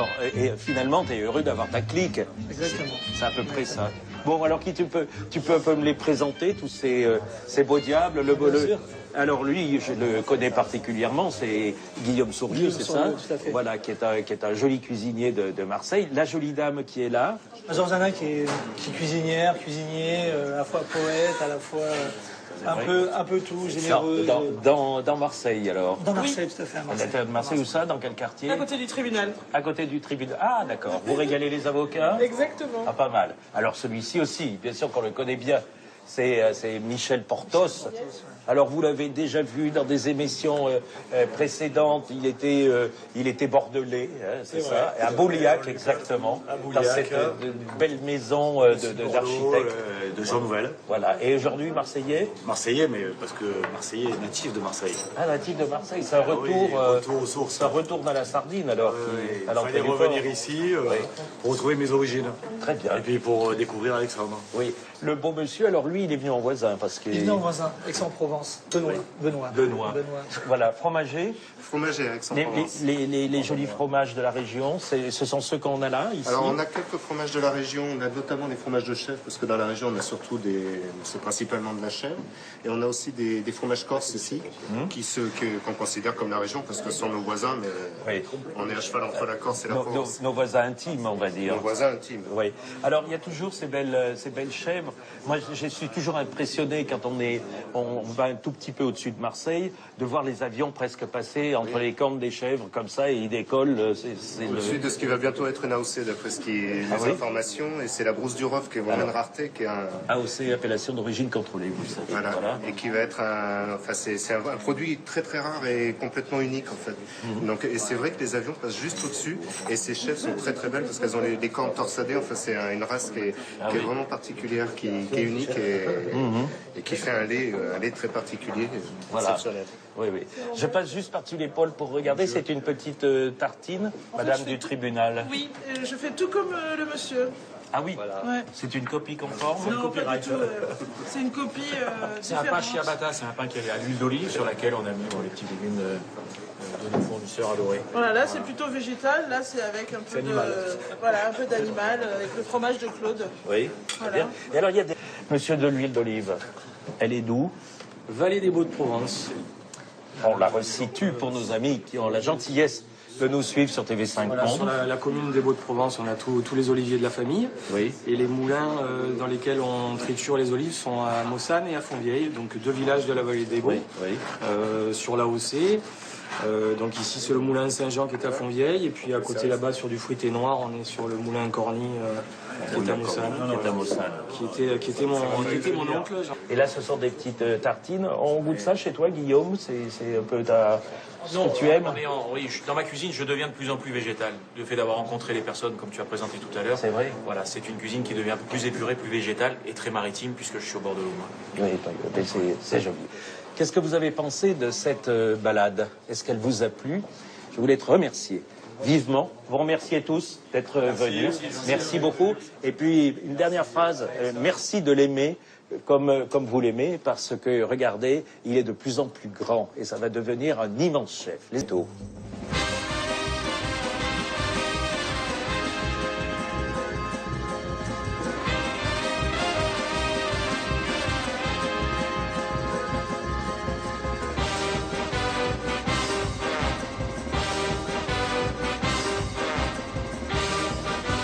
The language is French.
Alors, et finalement, tu es heureux d'avoir ta clique. Exactement. C'est à peu près ça. Bon, alors tu peux un peu me les présenter, tous ces beaux diables. Alors lui, je le connais particulièrement, c'est Guillaume Sourieux, c'est ça? Tout à fait. Voilà, qui est un joli cuisinier de Marseille. La jolie dame qui est là. Georgiana qui est cuisinière, cuisinier, à la fois poète, à la fois un peu tout, généreuse. Dans Marseille, alors? Dans Marseille, tout à fait, à Marseille. À Marseille, où ça? Dans quel quartier? À côté du tribunal. À côté du tribunal. Ah, d'accord. Vous régalez les avocats? Exactement. Ah, pas mal. Alors celui-ci aussi, bien sûr qu'on le connaît bien. C'est Michel Portos. Alors vous l'avez déjà vu dans des émissions précédentes. Il était bordelais, hein, c'est ça. Et à Bouliac, exactement. À Bouliac, dans cette belle maison d'architecte. De Jean Nouvel. Voilà. Et aujourd'hui, Marseillais? Marseillais, mais parce que Marseillais est natif de Marseille. Ah, natif de Marseille. C'est un retour, retour aux sources. Ça retourne à la sardine, alors. Il fallait revenir ici pour retrouver mes origines. Très bien. Et puis pour découvrir Alexandre. Oui. Le beau monsieur, alors lui, il est venu en voisin parce qu'il... Il venait en voisin, Aix-en-Provence. Benoît. Voilà, fromager. Fromager, Aix-en-Provence. Les jolis fromages de la région, ce sont ceux qu'on a là, ici? Alors, on a quelques fromages de la région. On a notamment des fromages de chèvre, parce que dans la région, on a surtout c'est principalement de la chèvre. Et on a aussi des fromages corses ici, qu'on considère comme la région, parce que ce sont nos voisins, mais on est à cheval entre la Corse et la Provence. Nos voisins intimes, on va dire. Nos voisins intimes. Oui. Alors, il y a toujours ces belles chèvres. Moi, je suis toujours impressionné quand on va un tout petit peu au-dessus de Marseille, de voir les avions presque passer entre les cornes des chèvres comme ça et ils décollent. Au-dessus de ce qui va bientôt être une AOC, d'après les informations, et c'est la brousse du Rove qui est vraiment une rareté, qui est un AOC, appellation d'origine contrôlée, vous savez. Voilà. Et qui va être c'est un produit très très rare et complètement unique en fait. Donc, et c'est vrai que les avions passent juste au-dessus, et ces chèvres sont très très belles parce qu'elles ont des cornes torsadées. Enfin, c'est une race qui est vraiment particulière, qui est unique et qui fait un lait très particulier. Voilà. Oui. Je passe juste par-dessus l'épaule pour regarder. C'est une petite tartine, madame du tribunal. Oui, je fais tout comme le monsieur. Ah oui, Ouais. C'est une copie conforme? Non, pas du tout. C'est une copie C'est un pain ciabatta, c'est un pain qui est à l'huile d'olive sur laquelle on a mis les petits légumes de nos fournisseurs adorés. Voilà, là c'est plutôt végétal, là c'est avec un peu un peu d'animal, avec le fromage de Claude. Oui, très bien. Et alors, il y a Monsieur de l'huile d'olive, elle est d'où? Vallée des Baux-de-Provence. On la resitue pour nos amis qui ont la gentillesse de nous suivre sur TV5 Voilà, Monde. sur la commune des Baux-de-Provence, on a tous les oliviers de la famille. Oui. Et les moulins dans lesquels on triture les olives sont à Mossane et à Fontvieille, donc deux villages de la vallée des Baux. Sur l'AOC. Donc ici c'est le moulin Saint-Jean qui est à Fontvieille, et puis à côté là-bas sur du fruité noir, on est sur le moulin Corny qui est à Mossane. Qui était mon oncle. Et là, ce sont des petites tartines. On goûte ça chez toi, Guillaume? C'est un peu ce que tu aimes? Dans ma cuisine, je deviens de plus en plus végétal. Le fait d'avoir rencontré les personnes comme tu as présenté tout à l'heure. C'est vrai. Voilà, c'est une cuisine qui devient un peu plus épurée, plus végétale et très maritime puisque je suis au bord de l'eau. Oui, c'est joli. Qu'est-ce que vous avez pensé de cette balade? Est-ce qu'elle vous a plu? Je voulais te remercier vivement. Vous remerciez tous d'être venus. Merci beaucoup. Et puis, une dernière phrase. Merci de l'aimer comme vous l'aimez, parce que, regardez, il est de plus en plus grand et ça va devenir un immense chef. Les taux.